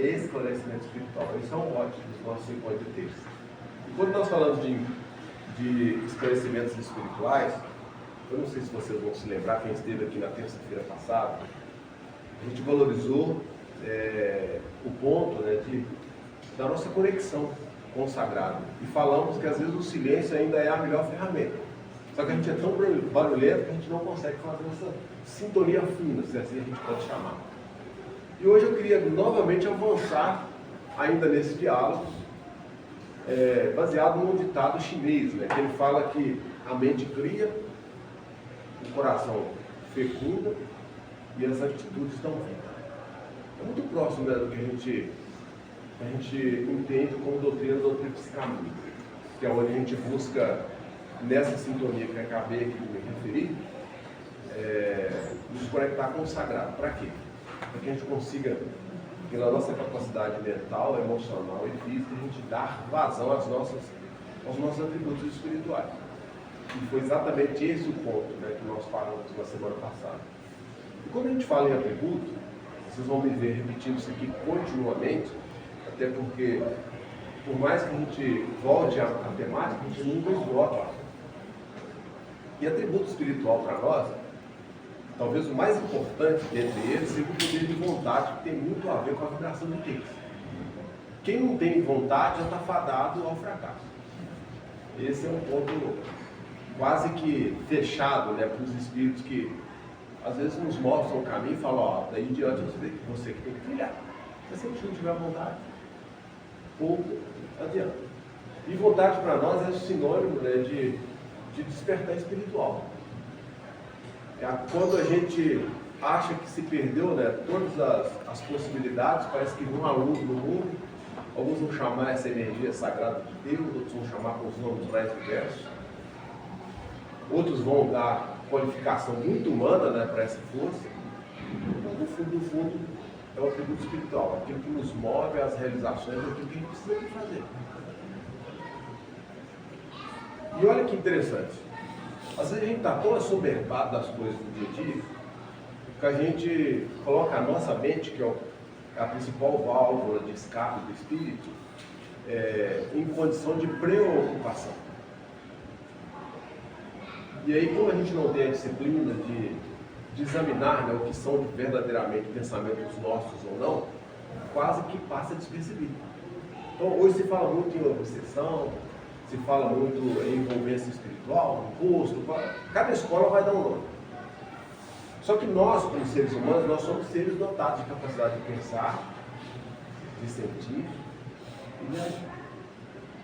esclarecimento espiritual. Esse é um mote dos nossos 50 textos. E quando nós falamos de esclarecimentos espirituais, eu não sei se vocês vão se lembrar, quem esteve aqui na terça-feira passada, a gente valorizou o ponto, né, da nossa conexão com o sagrado. E falamos que às vezes o silêncio ainda é a melhor ferramenta. Só que a gente é tão barulhento que a gente não consegue fazer essa sintonia fina, se assim a gente pode chamar. E hoje eu queria novamente avançar ainda nesse diálogo, baseado num ditado chinês, né, que ele fala que a mente cria, o coração fecunda e as atitudes dão vida. É muito próximo, né, do que a gente entende como doutrina do tríplice caminho, que é onde a gente busca, nessa sintonia que eu acabei aqui de me referir, nos conectar com o sagrado. Para quê? Para que a gente consiga, pela nossa capacidade mental, emocional e física, a gente dar vazão aos nossos atributos espirituais. E foi exatamente esse o ponto, né, que nós falamos na semana passada. E quando a gente fala em atributo, vocês vão me ver repetindo isso aqui continuamente, até porque, por mais que a gente volte à temática, a gente nunca esgota. E atributo espiritual para nós, talvez o mais importante dentre eles seja o poder de vontade, que tem muito a ver com a vibração de Deus. Quem não tem vontade já está fadado ao fracasso. Esse é um ponto quase que fechado, né, para os espíritos que às vezes nos mostram o caminho e falam, ó, daí em diante você que tem que trilhar. Mas se a gente não tiver vontade, pouco adianta. E vontade para nós é sinônimo, né, de despertar espiritual. Quando a gente acha que se perdeu, né, todas as possibilidades, parece que não há luz no mundo. Alguns vão chamar essa energia sagrada de Deus, outros vão chamar com os nomes mais diversos. Outros vão dar qualificação muito humana, né, para essa força. Mas no fundo, é o atributo espiritual, aquilo que nos move às realizações, aquilo que a gente precisa de fazer. E olha que interessante. Às vezes a gente está tão assoberbado das coisas do dia a dia, que a gente coloca a nossa mente, que é a principal válvula de escape do espírito, em condição de preocupação. E aí, como a gente não tem a disciplina de examinar, né, o que são verdadeiramente pensamentos nossos ou não, quase que passa despercebido. Então, hoje se fala muito em obsessão, se fala muito em envolvência espiritual, imposto, cada escola vai dar um nome. Só que nós, como seres humanos, nós somos seres dotados de capacidade de pensar, de sentir e de agir.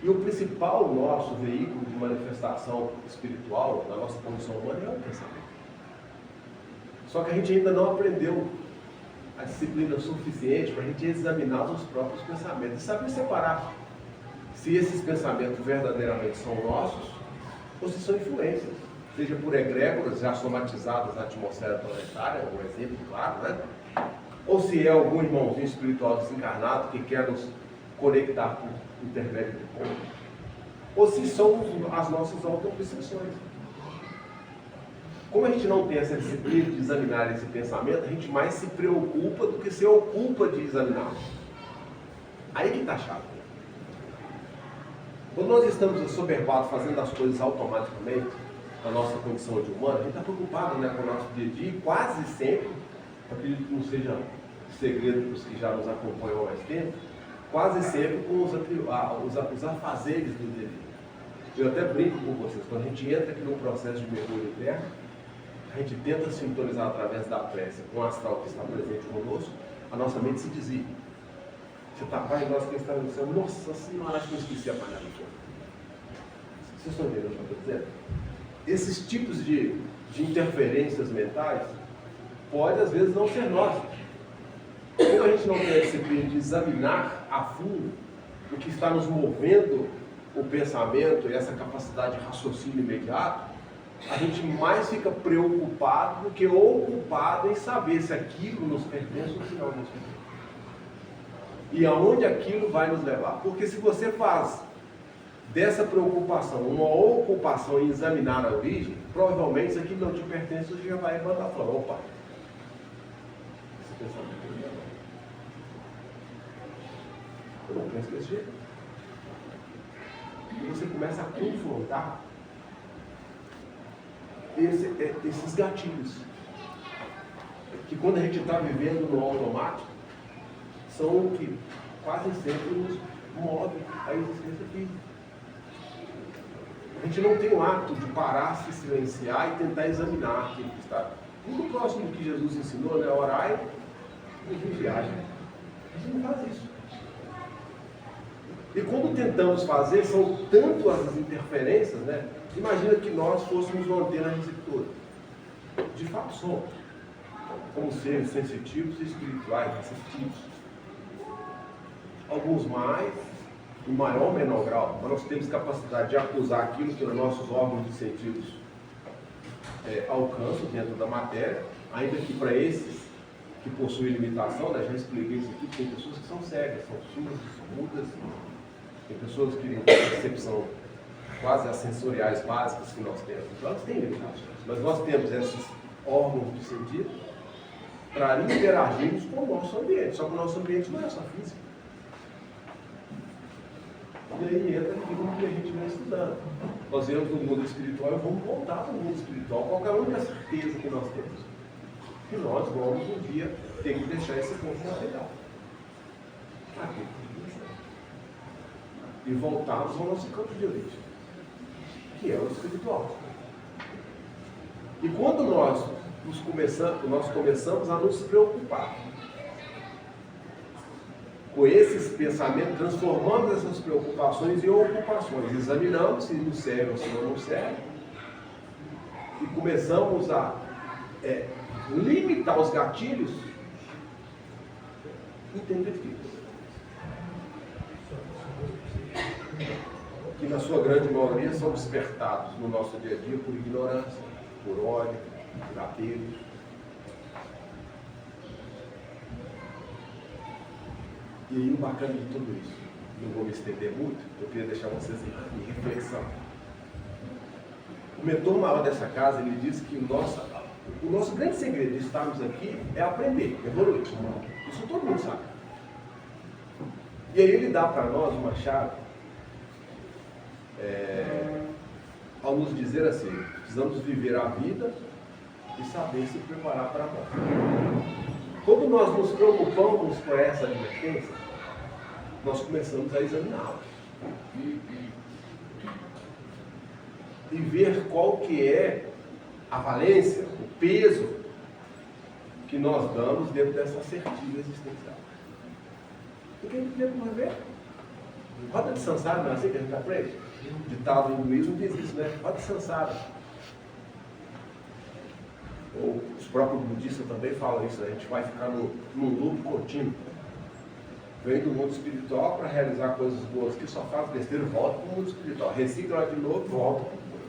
E o principal nosso veículo de manifestação espiritual na nossa condição humana é o pensamento. Só que a gente ainda não aprendeu a disciplina suficiente para a gente examinar os próprios pensamentos e saber separar se esses pensamentos verdadeiramente são nossos ou se são influências, seja por egrégoras já somatizadas na atmosfera planetária, um exemplo claro, né? Ou se é algum irmãozinho espiritual desencarnado que quer nos conectar por intermédio do corpo, ou se são as nossas autopercepções. Como a gente não tem essa disciplina de examinar esse pensamento, a gente mais se preocupa do que se ocupa de examiná-lo. Aí que está chato. Quando nós estamos assoberbados fazendo as coisas automaticamente, na nossa condição de humano, a gente está preocupado, né, com o nosso dia a dia, e quase sempre, acredito que não seja segredo para os que já nos acompanham há mais tempo, quase sempre com os afazeres do dia a dia. Eu até brinco com vocês, quando a gente entra aqui num processo de mergulho interno, a gente tenta sintonizar através da prece com o astral que está presente conosco, a nossa mente se desvia. Você está, pai nosso que está no céu, nossa senhora, acho que eu esqueci a panela aqui. Vocês estão entendendo o que eu estou dizendo? Esses tipos de interferências mentais pode às vezes não ser nosso. Como a gente não tem a disciplina de examinar a fundo o que está nos movendo o pensamento e essa capacidade de raciocínio imediato, a gente mais fica preocupado do que ocupado em saber se aquilo nos pertence ou se não nos pertence. E aonde aquilo vai nos levar. Porque se você faz dessa preocupação uma ocupação em examinar a origem, provavelmente se aquilo não te pertence, você já vai levantar e falar, opa, esse pensamento é meu. Eu não penso desse jeito. E você começa a confrontar esses gatilhos. Que quando a gente está vivendo no automático, são o que quase sempre nos move a existência física. A gente não tem o hábito de parar, se silenciar e tentar examinar aquilo que está. Muito próximo do que Jesus ensinou, né? Orai e vigiai. A gente não faz isso. E quando tentamos fazer, são tanto as interferências, né? Imagina que nós fôssemos uma antena receptora. De fato somos. Como seres sensitivos e espirituais, receptivos. Alguns mais, em maior ou menor grau, mas nós temos capacidade de acusar aquilo que os nossos órgãos de sentidos alcançam dentro da matéria, ainda que para esses que possuem limitação, né, já expliquei isso aqui, tem pessoas que são cegas, são surdas, mudas, tem pessoas que não têm percepção quase as sensoriais básicas que nós temos. Então, elas têm limitações, mas nós temos esses órgãos de sentido para interagirmos com o nosso ambiente, só que o nosso ambiente não é só físico. E aí entra aquilo que a gente vem estudando. Nós vemos no mundo espiritual e vamos voltar para o mundo espiritual. Qual é a única certeza que nós temos? Que nós vamos um dia ter que deixar esse corpo material. Aqui. E voltarmos ao nosso campo de origem, que é o espiritual. E quando nós começamos a nos preocupar com esses pensamentos, transformamos essas preocupações em ocupações, examinamos se nos serve ou se não nos serve, e começamos a limitar os gatilhos, entender isso. Que na sua grande maioria são despertados no nosso dia a dia por ignorância, por ódio, por apegos. E aí o bacana de tudo isso, não vou me estender muito, eu queria deixar vocês em reflexão. O mentor maior dessa casa, ele disse que o nosso grande segredo de estarmos aqui é aprender, evoluir. Isso todo mundo sabe. E aí ele dá para nós uma chave, ao nos dizer assim, precisamos viver a vida e saber se preparar para a morte. Quando nós nos preocupamos com essa advertência, nós começamos a examiná-la e ver qual que é a valência, o peso que nós damos dentro dessa assertiva existencial. Porque a gente tem que ver. Roda de Sansara, não é assim que a gente aprende? Ditado em hinduísmo diz isso, né? Roda de Sansara. Ou os próprios budistas também falam isso, né? A gente vai ficar num loop contínuo. Vem do mundo espiritual para realizar coisas boas que só faz besteira, volta para o mundo espiritual. Recicla de novo, volta para o mundo.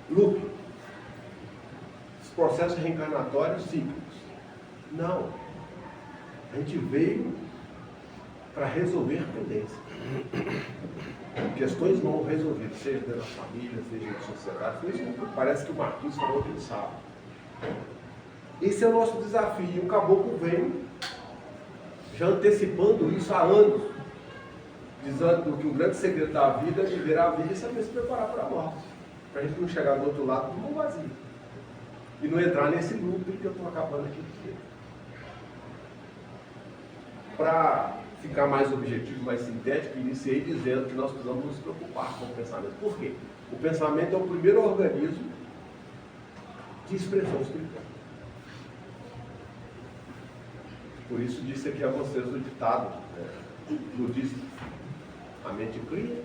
Loop. Os processos reencarnatórios cíclicos. Não. A gente veio para resolver pendências. Questões não resolvidas, seja dentro da família, seja na sociedade. Por isso que parece que o Marquinhos falou que ele sabe. Esse é o nosso desafio. O caboclo vem já antecipando isso há anos, dizendo que o grande segredo da vida é viver a vida e saber se preparar para a morte, para a gente não chegar do outro lado como vazio e não entrar nesse loop que eu estou acabando aqui de dizer. Para ficar mais objetivo, mais sintético, iniciei dizendo que nós precisamos nos preocupar com o pensamento. Por quê? O pensamento é o primeiro organismo de expressão espiritual. Por isso disse aqui a vocês o ditado budista: a mente cria,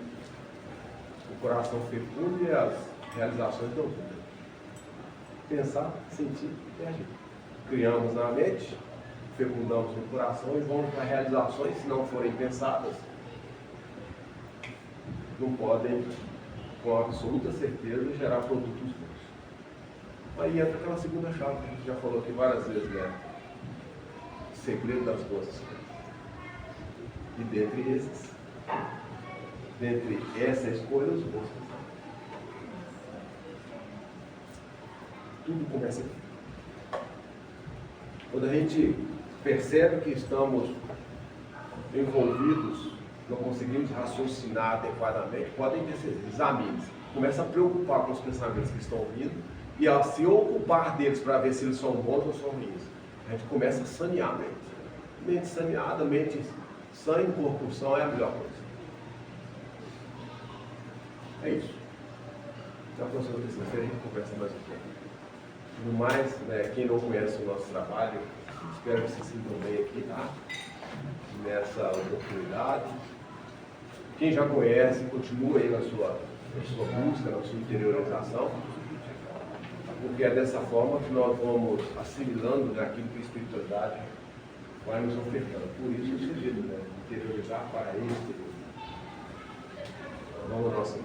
o coração fecunda e as realizações dão vida. Pensar, sentir e agir. Criamos na mente, fecundamos no coração e vamos para realizações, se não forem pensadas, não podem, com absoluta certeza, gerar produtos bons. Aí entra aquela segunda chave que a gente já falou aqui várias vezes, né? Segredo das boas escolhas. E dentre essa escolha, os bons pensamentos. Tudo começa aqui. Quando a gente percebe que estamos envolvidos não conseguimos raciocinar adequadamente, podem ter, examine-se. Começa a preocupar com os pensamentos que estão vindo e a se ocupar deles para ver se eles são bons ou são ruins. A gente começa a sanear a mente. Mente saneada, mente sã em corpo são é a melhor coisa. É isso. Na próxima terça-feira a gente conversa mais um pouco. No mais, né, quem não conhece o nosso trabalho, espero que vocês se sintam bem aqui, tá? Nessa oportunidade. Quem já conhece, continue aí na sua busca, na sua interiorização, porque é dessa forma que nós vamos assimilando, né, aquilo que a espiritualidade vai nos ofertando. Por isso o segredo, né? Interiorizar para exteriorizar. Vamos ao nosso.